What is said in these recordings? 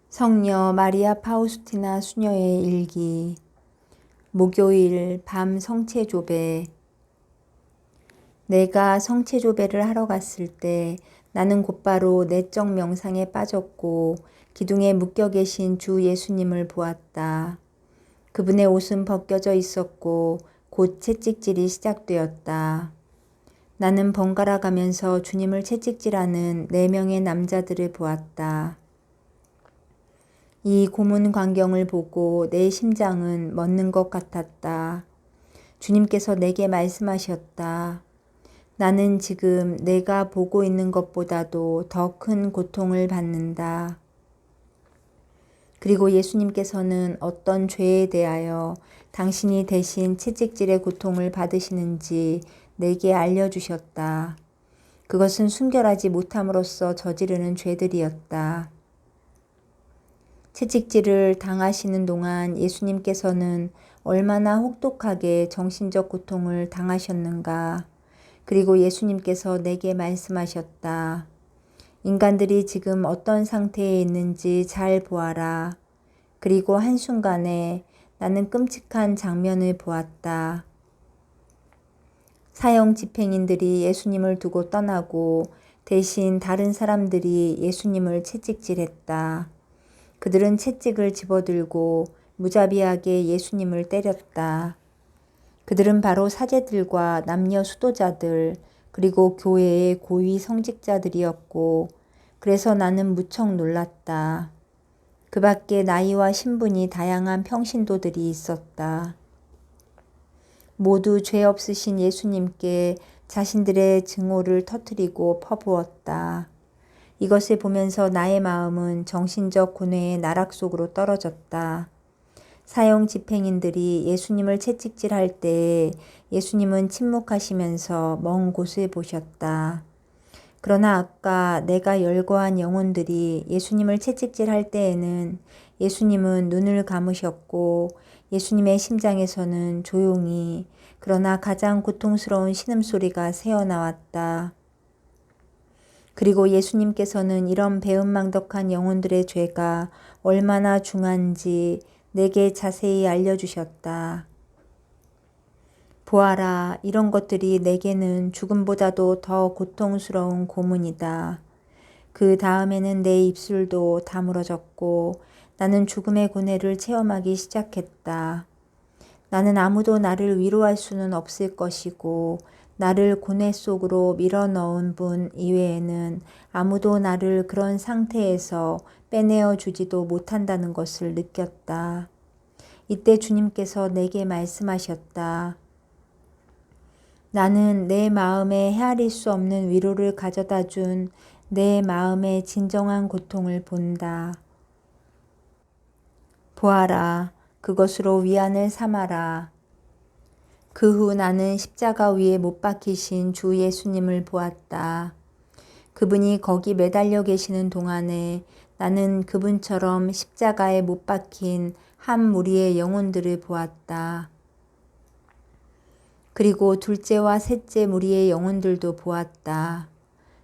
성녀 마리아 파우스티나 수녀의 일기. 목요일 밤 성체조배. 내가 성체조배를 하러 갔을 때 나는 곧바로 내적 명상에 빠졌고 기둥에 묶여 계신 주 예수님을 보았다. 그분의 옷은 벗겨져 있었고 곧 채찍질이 시작되었다. 나는 번갈아 가면서 주님을 채찍질하는 4명의 남자들을 보았다. 이 고문 광경을 보고 내 심장은 멎는 것 같았다. 주님께서 내게 말씀하셨다. 나는 지금 내가 보고 있는 것보다도 더 큰 고통을 받는다. 그리고 예수님께서는 어떤 죄에 대하여 당신이 대신 채찍질의 고통을 받으시는지 내게 알려주셨다. 그것은 순결하지 못함으로써 저지르는 죄들이었다. 채찍질을 당하시는 동안 예수님께서는 얼마나 혹독하게 정신적 고통을 당하셨는가. 그리고 예수님께서 내게 말씀하셨다. 인간들이 지금 어떤 상태에 있는지 잘 보아라. 그리고 한순간에 나는 끔찍한 장면을 보았다. 사형 집행인들이 예수님을 두고 떠나고 대신 다른 사람들이 예수님을 채찍질했다. 그들은 채찍을 집어들고 무자비하게 예수님을 때렸다. 그들은 바로 사제들과 남녀 수도자들 그리고 교회의 고위 성직자들이었고 그래서 나는 무척 놀랐다. 그 밖에 나이와 신분이 다양한 평신도들이 있었다. 모두 죄 없으신 예수님께 자신들의 증오를 터뜨리고 퍼부었다. 이것을 보면서 나의 마음은 정신적 고뇌의 나락 속으로 떨어졌다. 사형 집행인들이 예수님을 채찍질할 때 예수님은 침묵하시면서 먼 곳을 보셨다. 그러나 아까 내가 열거한 영혼들이 예수님을 채찍질할 때에는 예수님은 눈을 감으셨고 예수님의 심장에서는 조용히 그러나 가장 고통스러운 신음소리가 새어나왔다. 그리고 예수님께서는 이런 배은망덕한 영혼들의 죄가 얼마나 중한지 내게 자세히 알려주셨다. 보아라, 이런 것들이 내게는 죽음보다도 더 고통스러운 고문이다. 그 다음에는 내 입술도 다물어졌고 나는 죽음의 고뇌를 체험하기 시작했다. 나는 아무도 나를 위로할 수는 없을 것이고 나를 고뇌 속으로 밀어넣은 분 이외에는 아무도 나를 그런 상태에서 빼내어 주지도 못한다는 것을 느꼈다. 이때 주님께서 내게 말씀하셨다. 나는 내 마음에 헤아릴 수 없는 위로를 가져다 준 내 마음의 진정한 고통을 본다. 보아라, 그것으로 위안을 삼아라. 그 후 나는 십자가 위에 못 박히신 주 예수님을 보았다. 그분이 거기 매달려 계시는 동안에 나는 그분처럼 십자가에 못 박힌 한 무리의 영혼들을 보았다. 그리고 둘째와 셋째 무리의 영혼들도 보았다.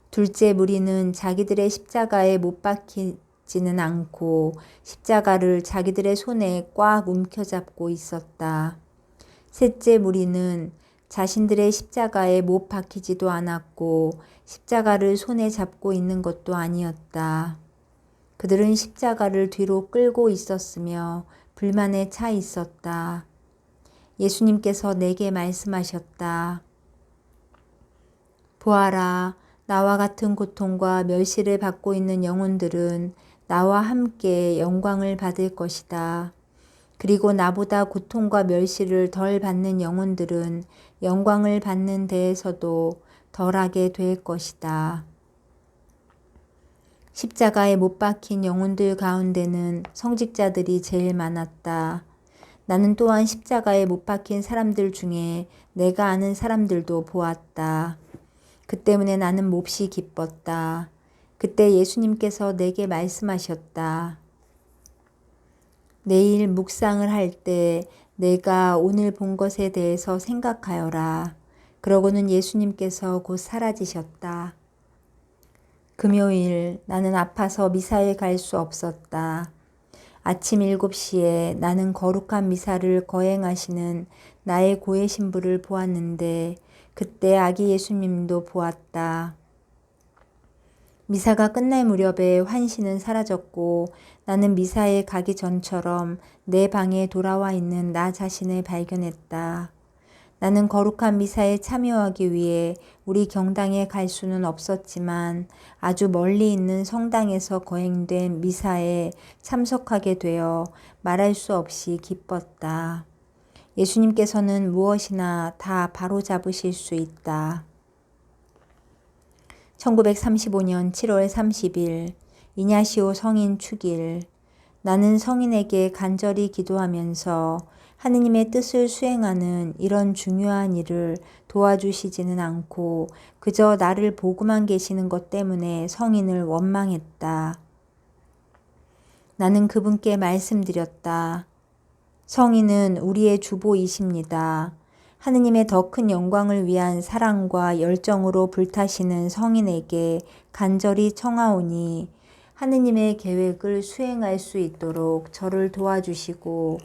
둘째 무리는 자기들의 십자가에 못 박히지는 않고 십자가를 자기들의 손에 꽉 움켜잡고 있었다. 셋째 무리는 자신들의 십자가에 못 박히지도 않았고 십자가를 손에 잡고 있는 것도 아니었다. 그들은 십자가를 뒤로 끌고 있었으며 불만에 차 있었다. 예수님께서 내게 말씀하셨다. 보아라, 나와 같은 고통과 멸시를 받고 있는 영혼들은 나와 함께 영광을 받을 것이다. 그리고 나보다 고통과 멸시를 덜 받는 영혼들은 영광을 받는 데에서도 덜하게 될 것이다. 십자가에 못 박힌 영혼들 가운데는 성직자들이 제일 많았다. 나는 또한 십자가에 못 박힌 사람들 중에 내가 아는 사람들도 보았다. 그 때문에 나는 몹시 기뻤다. 그때 예수님께서 내게 말씀하셨다. 내일 묵상을 할 때 내가 오늘 본 것에 대해서 생각하여라. 그러고는 예수님께서 곧 사라지셨다. 금요일 나는 아파서 미사에 갈 수 없었다. 아침 7시에 나는 거룩한 미사를 거행하시는 나의 고해 신부를 보았는데 그때 아기 예수님도 보았다. 미사가 끝날 무렵에 환시는 사라졌고 나는 미사에 가기 전처럼 내 방에 돌아와 있는 나 자신을 발견했다. 나는 거룩한 미사에 참여하기 위해 우리 경당에 갈 수는 없었지만 아주 멀리 있는 성당에서 거행된 미사에 참석하게 되어 말할 수 없이 기뻤다. 예수님께서는 무엇이나 다 바로잡으실 수 있다. 1935년 7월 30일 이냐시오 성인 축일. 나는 성인에게 간절히 기도하면서 하느님의 뜻을 수행하는 이런 중요한 일을 도와주시지는 않고 그저 나를 보고만 계시는 것 때문에 성인을 원망했다. 나는 그분께 말씀드렸다. 성인은 우리의 주보이십니다. 하느님의 더 큰 영광을 위한 사랑과 열정으로 불타시는 성인에게 간절히 청하오니 하느님의 계획을 수행할 수 있도록 저를 도와주시고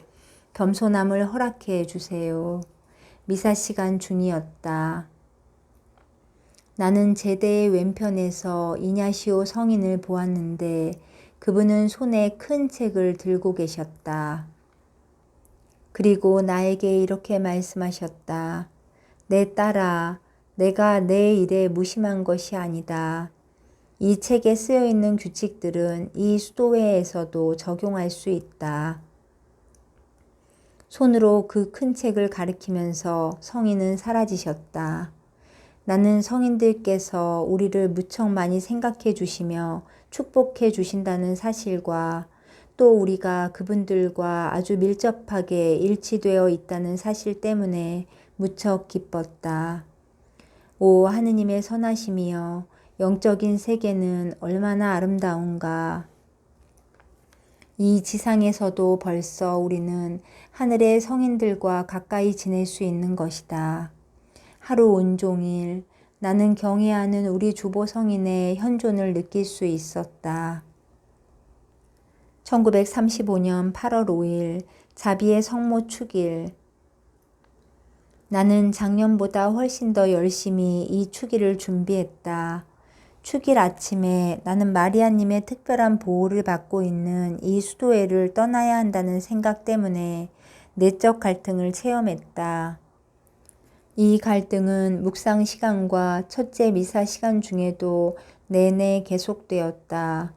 겸손함을 허락해 주세요. 미사 시간 중이었다. 나는 제대의 왼편에서 이냐시오 성인을 보았는데 그분은 손에 큰 책을 들고 계셨다. 그리고 나에게 이렇게 말씀하셨다. 내 딸아, 내가 내 일에 무심한 것이 아니다. 이 책에 쓰여 있는 규칙들은 이 수도회에서도 적용할 수 있다. 손으로 그 큰 책을 가리키면서 성인은 사라지셨다. 나는 성인들께서 우리를 무척 많이 생각해 주시며 축복해 주신다는 사실과 또 우리가 그분들과 아주 밀접하게 일치되어 있다는 사실 때문에 무척 기뻤다. 오 하느님의 선하심이여, 영적인 세계는 얼마나 아름다운가. 이 지상에서도 벌써 우리는 하늘의 성인들과 가까이 지낼 수 있는 것이다. 하루 온종일 나는 경외하는 우리 주보 성인의 현존을 느낄 수 있었다. 1935년 8월 5일 자비의 성모 축일. 나는 작년보다 훨씬 더 열심히 이 축일을 준비했다. 축일 아침에 나는 마리아님의 특별한 보호를 받고 있는 이 수도회를 떠나야 한다는 생각 때문에 내적 갈등을 체험했다. 이 갈등은 묵상 시간과 첫째 미사 시간 중에도 내내 계속되었다.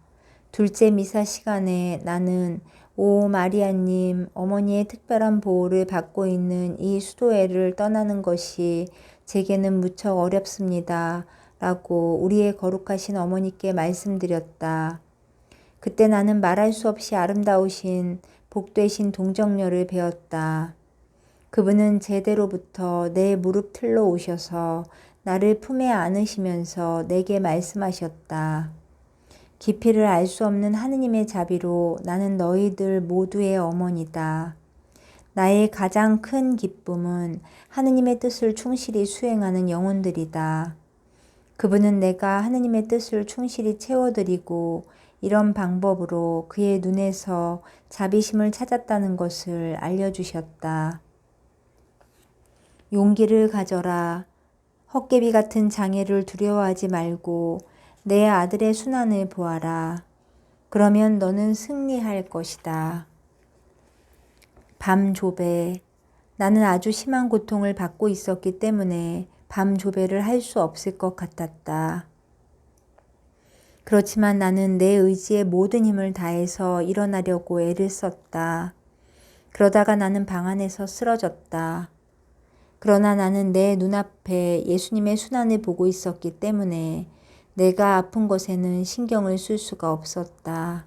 둘째 미사 시간에 나는 오 마리아님, 어머니의 특별한 보호를 받고 있는 이 수도회를 떠나는 것이 제게는 무척 어렵습니다. 라고 우리의 거룩하신 어머니께 말씀드렸다. 그때 나는 말할 수 없이 아름다우신 복되신 동정녀를 배웠다. 그분은 제대로부터 내 무릎 틀러 오셔서 나를 품에 안으시면서 내게 말씀하셨다. 깊이를 알 수 없는 하느님의 자비로 나는 너희들 모두의 어머니다. 나의 가장 큰 기쁨은 하느님의 뜻을 충실히 수행하는 영혼들이다. 그분은 내가 하느님의 뜻을 충실히 채워드리고 이런 방법으로 그의 눈에서 자비심을 찾았다는 것을 알려주셨다. 용기를 가져라. 헛개비 같은 장애를 두려워하지 말고 내 아들의 순환을 보아라. 그러면 너는 승리할 것이다. 밤 조배. 나는 아주 심한 고통을 받고 있었기 때문에 밤 조배를 할 수 없을 것 같았다. 그렇지만 나는 내 의지의 모든 힘을 다해서 일어나려고 애를 썼다. 그러다가 나는 방 안에서 쓰러졌다. 그러나 나는 내 눈앞에 예수님의 순환을 보고 있었기 때문에 내가 아픈 것에는 신경을 쓸 수가 없었다.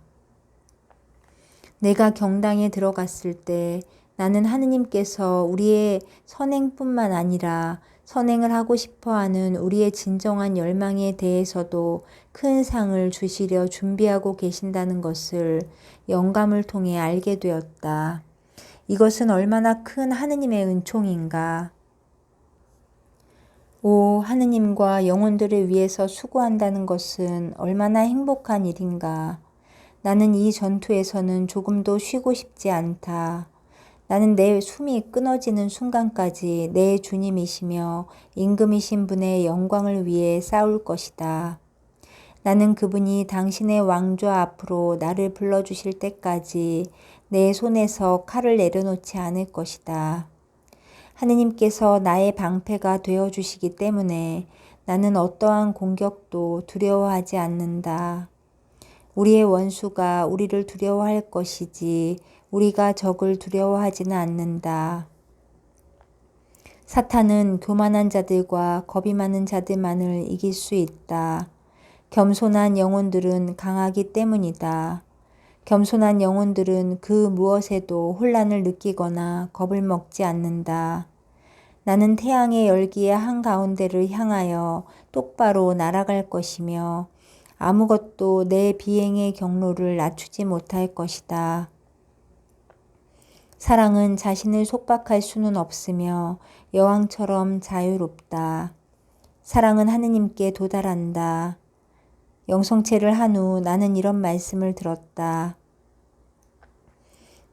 내가 경당에 들어갔을 때 나는 하느님께서 우리의 선행뿐만 아니라 선행을 하고 싶어하는 우리의 진정한 열망에 대해서도 큰 상을 주시려 준비하고 계신다는 것을 영감을 통해 알게 되었다. 이것은 얼마나 큰 하느님의 은총인가. 오, 하느님과 영혼들을 위해서 수고한다는 것은 얼마나 행복한 일인가. 나는 이 전투에서는 조금도 쉬고 싶지 않다. 나는 내 숨이 끊어지는 순간까지 내 주님이시며 임금이신 분의 영광을 위해 싸울 것이다. 나는 그분이 당신의 왕좌 앞으로 나를 불러주실 때까지 내 손에서 칼을 내려놓지 않을 것이다. 하느님께서 나의 방패가 되어주시기 때문에 나는 어떠한 공격도 두려워하지 않는다. 우리의 원수가 우리를 두려워할 것이지 우리가 적을 두려워하지는 않는다. 사탄은 교만한 자들과 겁이 많은 자들만을 이길 수 있다. 겸손한 영혼들은 강하기 때문이다. 겸손한 영혼들은 그 무엇에도 혼란을 느끼거나 겁을 먹지 않는다. 나는 태양의 열기의 한가운데를 향하여 똑바로 날아갈 것이며 아무것도 내 비행의 경로를 낮추지 못할 것이다. 사랑은 자신을 속박할 수는 없으며 여왕처럼 자유롭다. 사랑은 하느님께 도달한다. 영성체를 한 후 나는 이런 말씀을 들었다.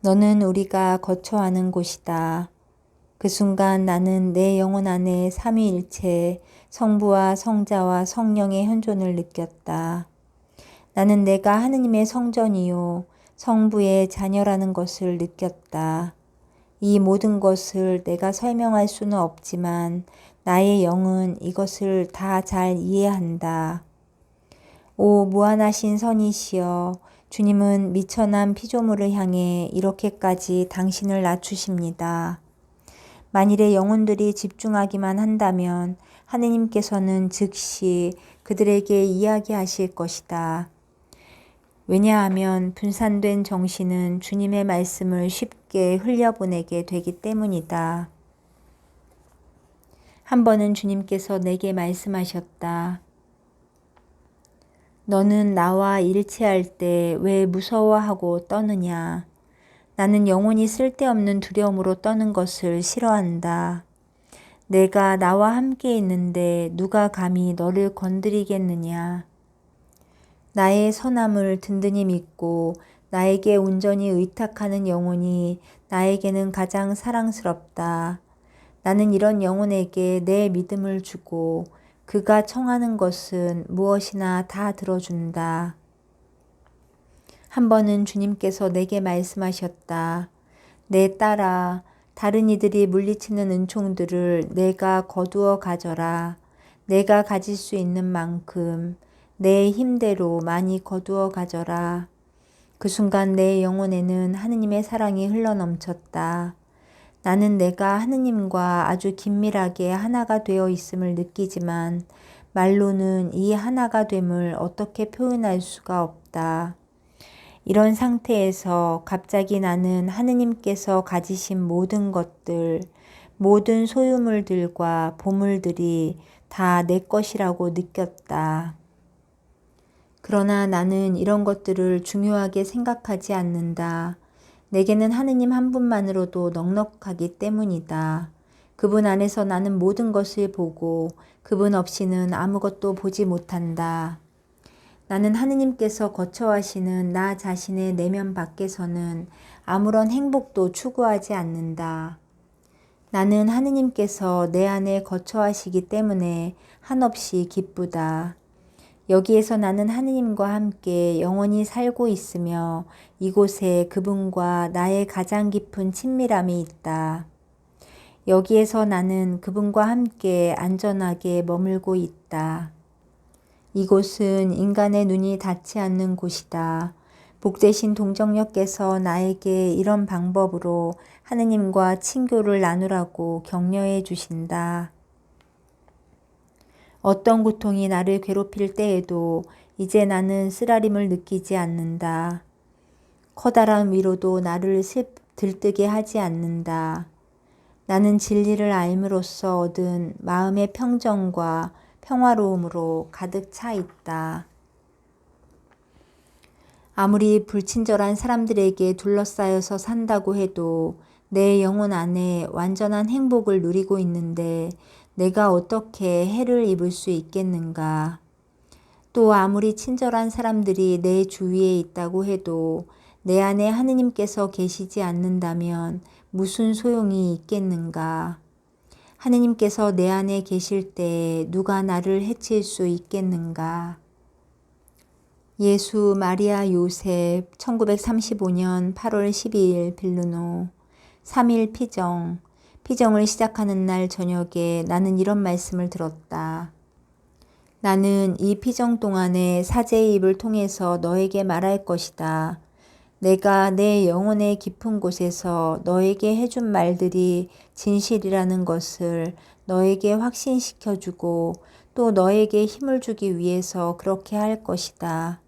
너는 우리가 거처하는 곳이다. 그 순간 나는 내 영혼 안에 삼위일체 성부와 성자와 성령의 현존을 느꼈다. 나는 내가 하느님의 성전이요 성부의 자녀라는 것을 느꼈다. 이 모든 것을 내가 설명할 수는 없지만 나의 영은 이것을 다 잘 이해한다. 오 무한하신 선이시여, 주님은 미천한 피조물을 향해 이렇게까지 당신을 낮추십니다. 만일의 영혼들이 집중하기만 한다면 하느님께서는 즉시 그들에게 이야기하실 것이다. 왜냐하면 분산된 정신은 주님의 말씀을 쉽게 흘려보내게 되기 때문이다. 한 번은 주님께서 내게 말씀하셨다. 너는 나와 일체할 때 왜 무서워하고 떠느냐? 나는 영혼이 쓸데없는 두려움으로 떠는 것을 싫어한다. 내가 나와 함께 있는데 누가 감히 너를 건드리겠느냐? 나의 선함을 든든히 믿고 나에게 온전히 의탁하는 영혼이 나에게는 가장 사랑스럽다. 나는 이런 영혼에게 내 믿음을 주고 그가 청하는 것은 무엇이나 다 들어준다. 한 번은 주님께서 내게 말씀하셨다. 내 딸아, 다른 이들이 물리치는 은총들을 내가 거두어 가져라. 내가 가질 수 있는 만큼 내 힘대로 많이 거두어 가져라. 그 순간 내 영혼에는 하느님의 사랑이 흘러넘쳤다. 나는 내가 하느님과 아주 긴밀하게 하나가 되어 있음을 느끼지만 말로는 이 하나가 됨을 어떻게 표현할 수가 없다. 이런 상태에서 갑자기 나는 하느님께서 가지신 모든 것들, 모든 소유물들과 보물들이 다 내 것이라고 느꼈다. 그러나 나는 이런 것들을 중요하게 생각하지 않는다. 내게는 하느님 한 분만으로도 넉넉하기 때문이다. 그분 안에서 나는 모든 것을 보고 그분 없이는 아무것도 보지 못한다. 나는 하느님께서 거처하시는 나 자신의 내면 밖에서는 아무런 행복도 추구하지 않는다. 나는 하느님께서 내 안에 거처하시기 때문에 한없이 기쁘다. 여기에서 나는 하느님과 함께 영원히 살고 있으며 이곳에 그분과 나의 가장 깊은 친밀함이 있다. 여기에서 나는 그분과 함께 안전하게 머물고 있다. 이곳은 인간의 눈이 닿지 않는 곳이다. 복되신 동정녀께서 나에게 이런 방법으로 하느님과 친교를 나누라고 격려해 주신다. 어떤 고통이 나를 괴롭힐 때에도 이제 나는 쓰라림을 느끼지 않는다. 커다란 위로도 나를 들뜨게 하지 않는다. 나는 진리를 알므로써 얻은 마음의 평정과 평화로움으로 가득 차 있다. 아무리 불친절한 사람들에게 둘러싸여서 산다고 해도 내 영혼 안에 완전한 행복을 누리고 있는데 내가 어떻게 해를 입을 수 있겠는가? 또 아무리 친절한 사람들이 내 주위에 있다고 해도 내 안에 하느님께서 계시지 않는다면 무슨 소용이 있겠는가? 하느님께서 내 안에 계실 때 누가 나를 해칠 수 있겠는가? 예수, 마리아, 요셉 1935년 8월 12일 빌르노 3일 피정을 시작하는 날 저녁에 나는 이런 말씀을 들었다. 나는 이 피정 동안에 사제의 입을 통해서 너에게 말할 것이다. 내가 내 영혼의 깊은 곳에서 너에게 해준 말들이 진실이라는 것을 너에게 확신시켜주고 또 너에게 힘을 주기 위해서 그렇게 할 것이다.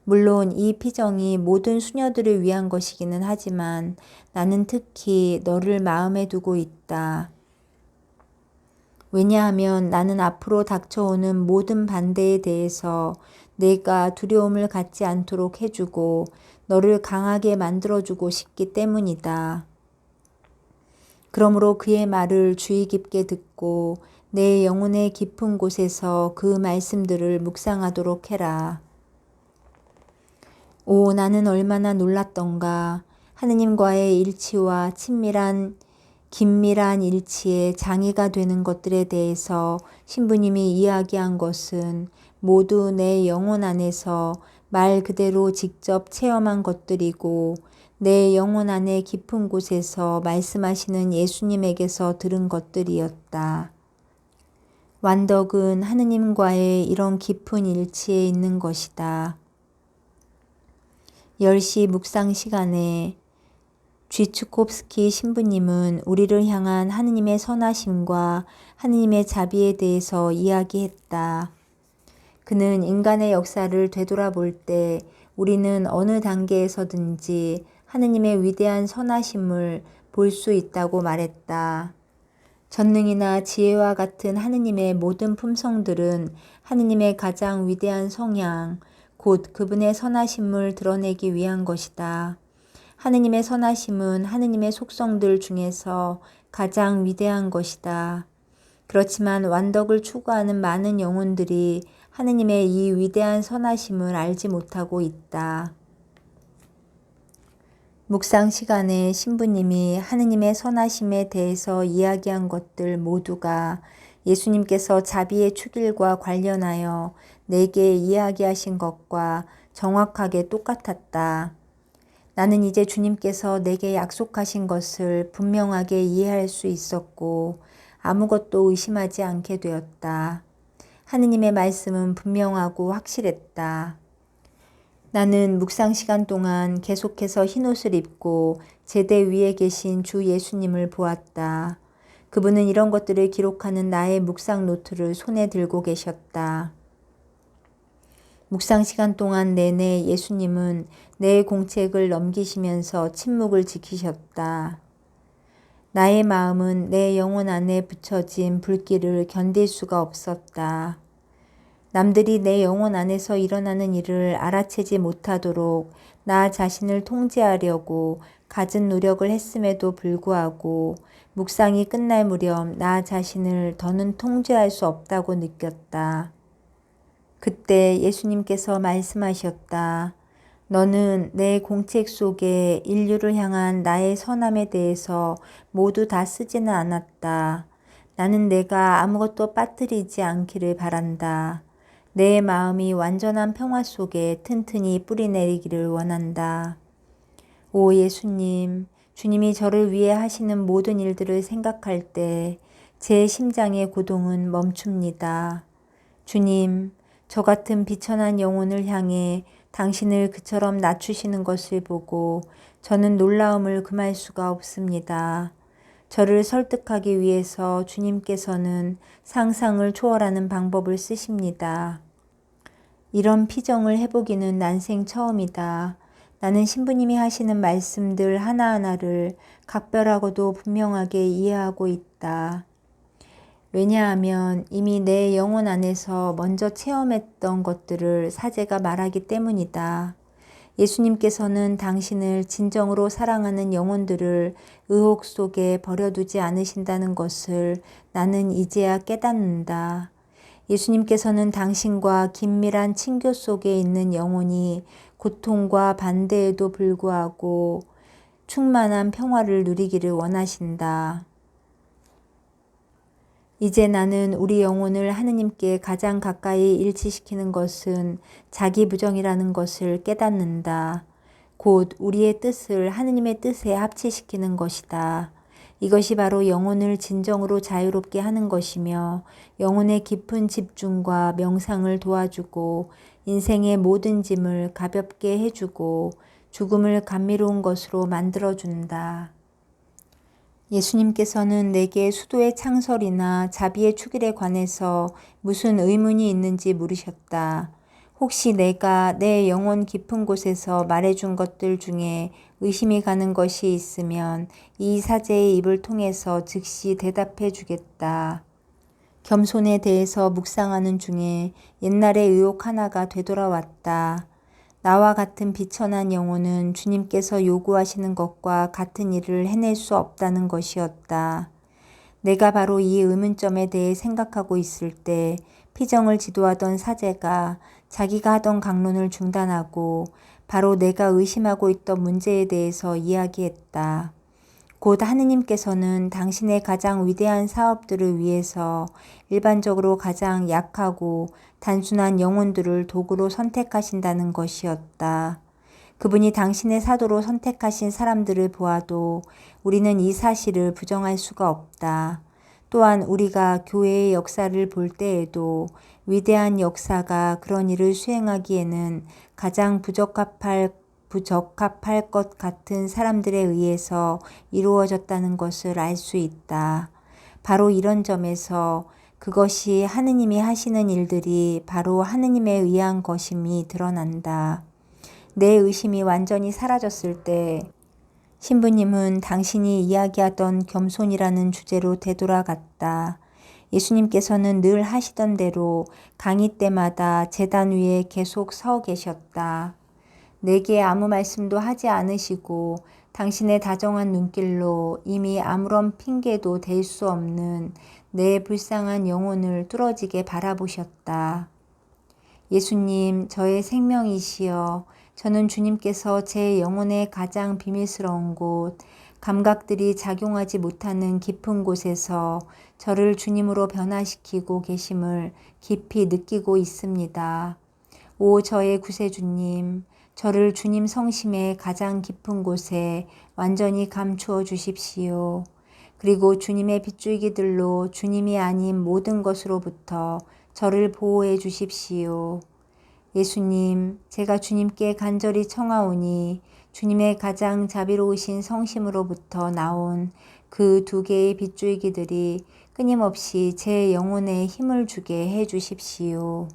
물론 이 피정이 모든 수녀들을 위한 것이기는 하지만 나는 특히 너를 마음에 두고 있다. 왜냐하면 나는 앞으로 닥쳐오는 모든 반대에 대해서 내가 두려움을 갖지 않도록 해주고 너를 강하게 만들어주고 싶기 때문이다. 그러므로 그의 말을 주의 깊게 듣고 내 영혼의 깊은 곳에서 그 말씀들을 묵상하도록 해라. 오, 나는 얼마나 놀랐던가. 하느님과의 일치와 긴밀한 일치에 장애가 되는 것들에 대해서 신부님이 이야기한 것은 모두 내 영혼 안에서 말 그대로 직접 체험한 것들이고 내 영혼 안의 깊은 곳에서 말씀하시는 예수님에게서 들은 것들이었다. 완덕은 하느님과의 이런 깊은 일치에 있는 것이다. 10시 묵상 시간에 쥐츠콥스키 신부님은 우리를 향한 하느님의 선하심과 하느님의 자비에 대해서 이야기했다. 그는 인간의 역사를 되돌아볼 때 우리는 어느 단계에서든지 하느님의 위대한 선하심을 볼 수 있다고 말했다. 전능이나 지혜와 같은 하느님의 모든 품성들은 하느님의 가장 위대한 성향, 곧 그분의 선하심을 드러내기 위한 것이다. 하느님의 선하심은 하느님의 속성들 중에서 가장 위대한 것이다. 그렇지만 완덕을 추구하는 많은 영혼들이 하느님의 이 위대한 선하심을 알지 못하고 있다. 묵상 시간에 신부님이 하느님의 선하심에 대해서 이야기한 것들 모두가 예수님께서 자비의 축일과 관련하여 내게 이야기하신 것과 정확하게 똑같았다. 나는 이제 주님께서 내게 약속하신 것을 분명하게 이해할 수 있었고 아무것도 의심하지 않게 되었다. 하느님의 말씀은 분명하고 확실했다. 나는 묵상 시간 동안 계속해서 흰옷을 입고 제대 위에 계신 주 예수님을 보았다. 그분은 이런 것들을 기록하는 나의 묵상 노트를 손에 들고 계셨다. 묵상 시간 동안 내내 예수님은 내 공책을 넘기시면서 침묵을 지키셨다. 나의 마음은 내 영혼 안에 붙여진 불길을 견딜 수가 없었다. 남들이 내 영혼 안에서 일어나는 일을 알아채지 못하도록 나 자신을 통제하려고 갖은 노력을 했음에도 불구하고 묵상이 끝날 무렵 나 자신을 더는 통제할 수 없다고 느꼈다. 그때 예수님께서 말씀하셨다. 너는 내 공책 속에 인류를 향한 나의 선함에 대해서 모두 다 쓰지는 않았다. 나는 내가 아무것도 빠뜨리지 않기를 바란다. 내 마음이 완전한 평화 속에 튼튼히 뿌리내리기를 원한다. 오 예수님, 주님이 저를 위해 하시는 모든 일들을 생각할 때 제 심장의 고동은 멈춥니다. 주님, 저 같은 비천한 영혼을 향해 당신을 그처럼 낮추시는 것을 보고 저는 놀라움을 금할 수가 없습니다. 저를 설득하기 위해서 주님께서는 상상을 초월하는 방법을 쓰십니다. 이런 피정을 해보기는 난생 처음이다. 나는 신부님이 하시는 말씀들 하나하나를 각별하고도 분명하게 이해하고 있다. 왜냐하면 이미 내 영혼 안에서 먼저 체험했던 것들을 사제가 말하기 때문이다. 예수님께서는 당신을 진정으로 사랑하는 영혼들을 의혹 속에 버려두지 않으신다는 것을 나는 이제야 깨닫는다. 예수님께서는 당신과 긴밀한 친교 속에 있는 영혼이 고통과 반대에도 불구하고 충만한 평화를 누리기를 원하신다. 이제 나는 우리 영혼을 하느님께 가장 가까이 일치시키는 것은 자기 부정이라는 것을 깨닫는다. 곧 우리의 뜻을 하느님의 뜻에 합치시키는 것이다. 이것이 바로 영혼을 진정으로 자유롭게 하는 것이며 영혼의 깊은 집중과 명상을 도와주고 인생의 모든 짐을 가볍게 해주고 죽음을 감미로운 것으로 만들어준다. 예수님께서는 내게 수도의 창설이나 자비의 축일에 관해서 무슨 의문이 있는지 물으셨다. 혹시 내가 내 영혼 깊은 곳에서 말해준 것들 중에 의심이 가는 것이 있으면 이 사제의 입을 통해서 즉시 대답해 주겠다. 겸손에 대해서 묵상하는 중에 옛날의 의혹 하나가 되돌아왔다. 나와 같은 비천한 영혼은 주님께서 요구하시는 것과 같은 일을 해낼 수 없다는 것이었다. 내가 바로 이 의문점에 대해 생각하고 있을 때 피정을 지도하던 사제가 자기가 하던 강론을 중단하고 바로 내가 의심하고 있던 문제에 대해서 이야기했다. 곧 하느님께서는 당신의 가장 위대한 사업들을 위해서 일반적으로 가장 약하고 단순한 영혼들을 도구로 선택하신다는 것이었다. 그분이 당신의 사도로 선택하신 사람들을 보아도 우리는 이 사실을 부정할 수가 없다. 또한 우리가 교회의 역사를 볼 때에도 위대한 역사가 그런 일을 수행하기에는 가장 부적합할 것 같은 사람들에 의해서 이루어졌다는 것을 알 수 있다. 바로 이런 점에서 그것이 하느님이 하시는 일들이 바로 하느님에 의한 것임이 드러난다. 내 의심이 완전히 사라졌을 때 신부님은 당신이 이야기하던 겸손이라는 주제로 되돌아갔다. 예수님께서는 늘 하시던 대로 강의 때마다 제단 위에 계속 서 계셨다. 내게 아무 말씀도 하지 않으시고 당신의 다정한 눈길로 이미 아무런 핑계도 댈 수 없는 내 불쌍한 영혼을 뚫어지게 바라보셨다. 예수님, 저의 생명이시여, 저는 주님께서 제 영혼의 가장 비밀스러운 곳, 감각들이 작용하지 못하는 깊은 곳에서 저를 주님으로 변화시키고 계심을 깊이 느끼고 있습니다. 오 저의 구세주님, 저를 주님 성심의 가장 깊은 곳에 완전히 감추어 주십시오. 그리고 주님의 빗줄기들로 주님이 아닌 모든 것으로부터 저를 보호해 주십시오. 예수님, 제가 주님께 간절히 청하오니 주님의 가장 자비로우신 성심으로부터 나온 그 2개의 빗줄기들이 끊임없이 제 영혼에 힘을 주게 해 주십시오.